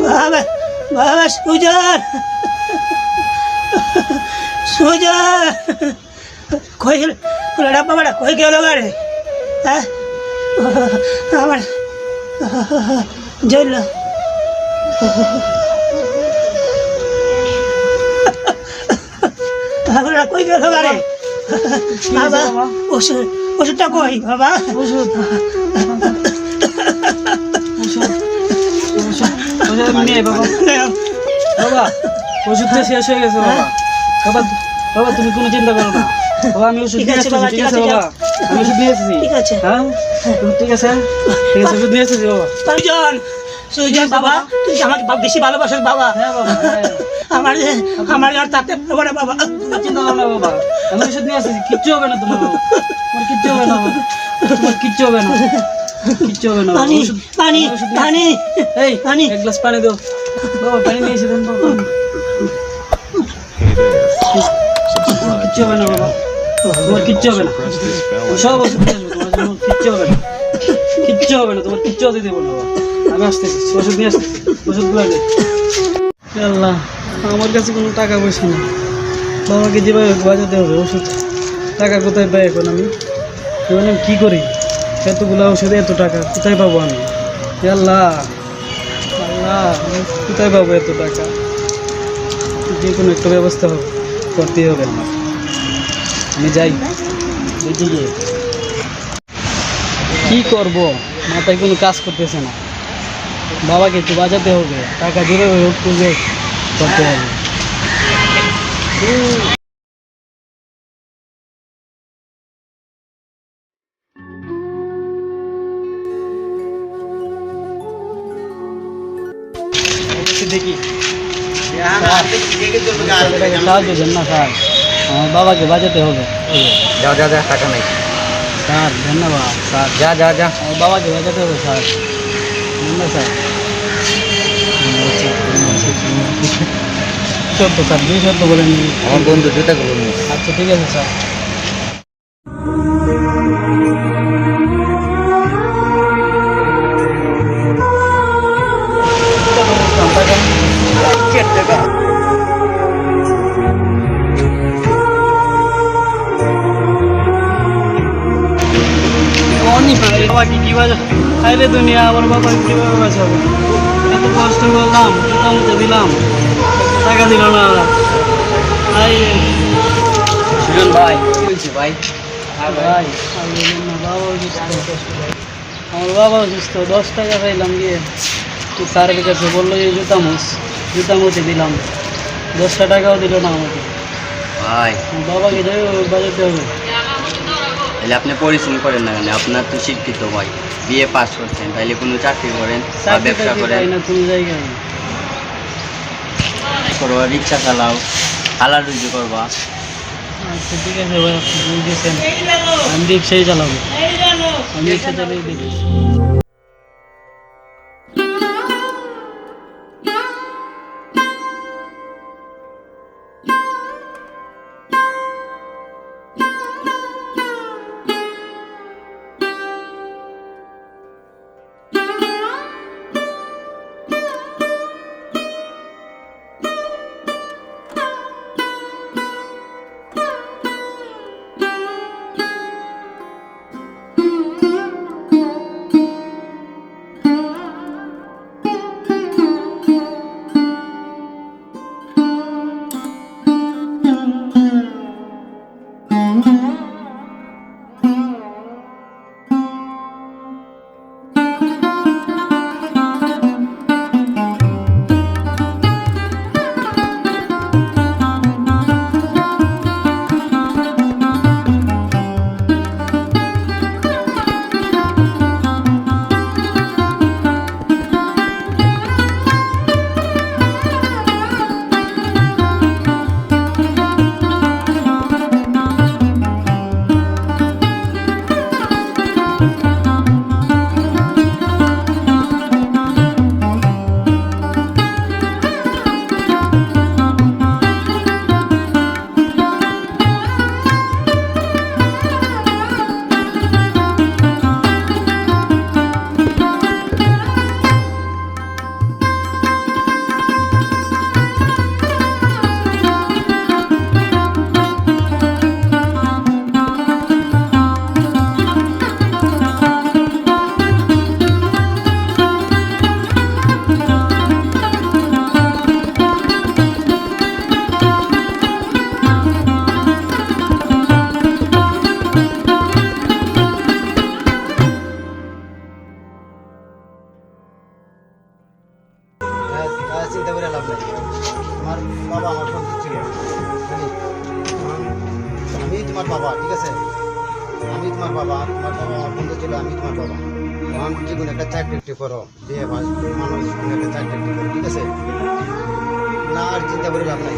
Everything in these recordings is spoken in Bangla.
বাবা বাবা সুজন সুজন কই গেল পুরাটা বাবাটা কই গেল গাড়ি হ্যাঁ আমার জল বাবাটা কই গেল গাড়ি বাবা ওষুধ ওষুধটা কই বাবা ওষুধ নিয়ে বাবা বাবা ওষুধটা শেষ হয়ে গেছে বাবা বাবা বাবা তুমি কোনো চিন্তা করো না বাবা আমি ওষুধ নিয়ে এসেছি ঠিক আছে বাবা আমি ওষুধ নিয়ে এসেছি ঠিক আছে হ্যাঁ ঠিক আছে ঠিক আছে ওষুধ নিয়ে এসেছি বাবা সুজন সুজন বাবা তুই আমাকে বেশি ভালোবাসিস বাবা হ্যাঁ বাবা আমার আমার আর তাতে পারবো না বাবা চিন্তা করো না বাবা আমি ওষুধ নিয়ে এসেছি কিচ্ছু হবে না তোমার বাবা তোমার কিচ্ছু হবে না বাবা তোমার কিচ্ছু হবে না কিচ্ছু হবে না পানি পানি পানি এই পানি এক গ্লাস পানি দাও বাবা পানি নিয়ে এসে দেন বাবা কিচ্ছু হবে না বাবা তোমার কিচ্ছু হবে না সব ওষুধ নিয়ে আসবো তোমার জন্য কিচ্ছু হবে না কিচ্ছু হবে না তোমার কিচ্ছু হতে দেবো না বাবা আমি আসতেছি ওষুধ নিয়ে আসতেছি ওষুধগুলো আগে আল্লাহ আমার কাছে কোনো টাকা পয়সা নেই বাবাকে যেভাবে বাজাতে হবে ওষুধ টাকা কোথায় পাই এখন আমি এবার আমি কী করি এতগুলো ওষুধে এত টাকা কোথায় পাবো আমি আল্লাহ আল্লাহ আমি কোথায় পাবো এত টাকা যে কোনো একটা ব্যবস্থা হবে করতেই হবে আমার আমি যাই দেখি গিয়ে কী করবো মাথায় কোনো কাজ করতেছে না বাবাকে একটু বাজাতে হবে টাকা যেভাবে হোক করবে করতে হবে দেখি সাহায্য দেন না স্যার আমার বাবাকে বাজাতে হবে যা যা যা টাকা নাই স্যার ধন্যবাদ স্যার যা যা যা আমার বাবাকে বাজাতে হবে স্যার ধন্যবাদ স্যার সত্য স্যার 2 শব্দ বলেন আমার বন্ধু জুতাগুলো নিয়ে আচ্ছা ঠিক আছে স্যার বাবাকে কি বাজাবো আরে দুনিয়া আমার বাবাকে কীভাবে বাঁচাবো এত কষ্ট করলাম জুতা দিলাম টাকা দিল না ওরা সুজন ভাই কি হয়েছে ভাই ভাই বাবা অসুস্থ আমার বাবা অসুস্থ 10 টাকা পাইলাম গিয়ে স্যারের কাছে বললো যে জুতা মুছে দিলাম 10টা টাকাও দিল না আমাকে ভাই বাবাকে যাই বাজাতে হবে তাহলে আপনি পরিশ্রম করেন না কেন আপনার তো শিক্ষিত ভাই বিএ পাস করছেন তাহলে কোনো চাকরি করেন বা ব্যবসা করেন না কোনো জায়গায় করবা রিক্সা চালাও হালাল রুজি করবা আচ্ছা ঠিক আছে ভাই আপনি বুঝেছেন আমি রিক্সাই চালাবো আমি রিক্সা চালিয়ে দেখি চিন্তা করে লাভ নাই। আমার বাবা আমার বন্ধু ছিল, আমি তোমার বাবা, ঠিক আছে? আমি তোমার বাবা আমার বন্ধু ছিল, আমি তোমার বাবা। আমার জীবনে একটা চাকরি করো, বিয়ে মানুষ একটা চাকরি করো, ঠিক আছে? না আর চিন্তা করে লাভ নাই।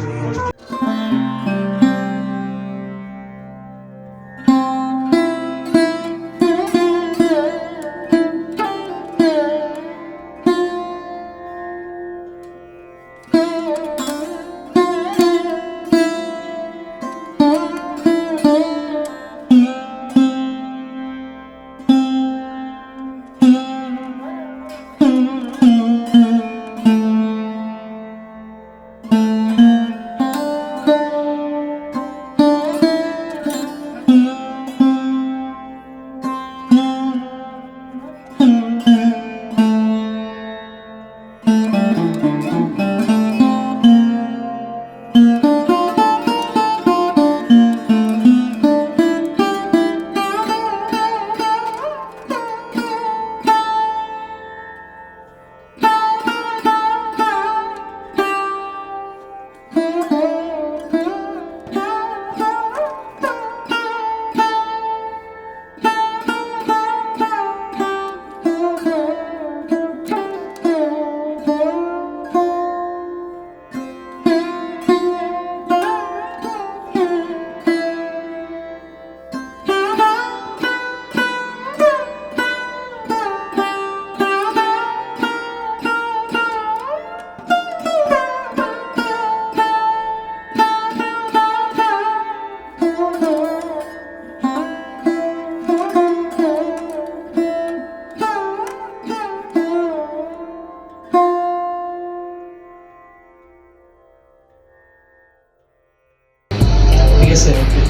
ঠিক আছে, ওকে।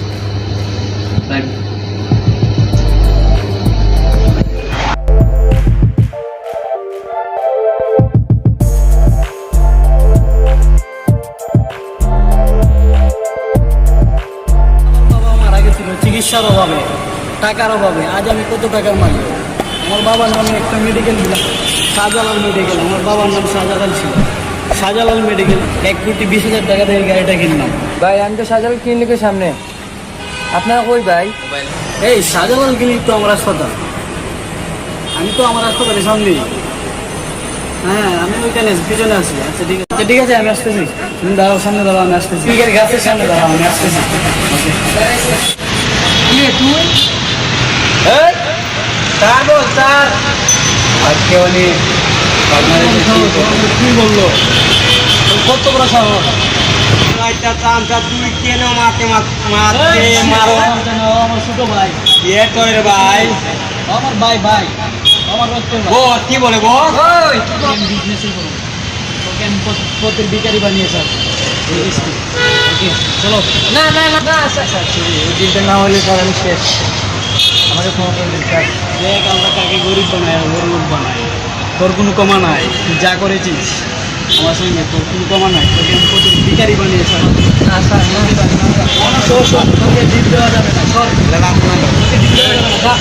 তাই বাবা মারা গেছিল চিকিৎসার অভাবে, টাকার অভাবে। আজ আমি কত টাকার মালিক। আমার বাবার নামে একটা মেডিকেল দিলাম, শাহজালাল মেডিকেল। আমার বাবার নাম শাহজালাল ছিল, শাহজালাল মেডিকেল। 1,20,000 টাকা দিয়ে গাড়িটা কিনলাম। ভাই আমি তো শাহজালাল ক্লিনিকের সামনে, আপনারা কই ভাই? মোবাইল এই শাহজালাল ক্লিনিক তো আমার হাসপাতাল, আমি তো আমার হাসপাতালের সামনেই। হ্যাঁ, আমি ওইখানে পিছনে আছি। আচ্ছা ঠিক আছে, আচ্ছা ঠিক আছে, আমি আসতেছি। তুমি দাঁড়াও, সামনে দাঁড়াও, আমি আসতেছি। ক্লিনিকের গাছের সামনে দাঁড়াও, আমি আসতেছি। আজকে অনেক কি বললো? কত বড় সাহস! তুই কেন মারতে আমার ছোট ভাই, ভাই? আমার ভাই ভাই, আমার রক্তের ভাই। কি বলে বস? বিজনেসই করবো, তোকে আমি প্রত্যেক বিকারি বানিয়ে স্যার। চলো। না না না না, আচ্ছা আচ্ছা, ওই দিনটা না হলে পর আমি শেষ। আমাকে ক্ষমা করে দিন স্যার। দেখ আমরা কাকে গরিব বানাই আর গরিব বানাই। তোর কোনো কমা নাই, তুই যা করেছিস আমার সঙ্গে, তোর কোনো কমা নাই। তোকে আমি প্রত্যেক বিকারি বানিয়ে স্যার। না স্যার, না, তোকে জিত দেওয়া যাবে না, সর। তোকে জিত দেওয়া যাবে না।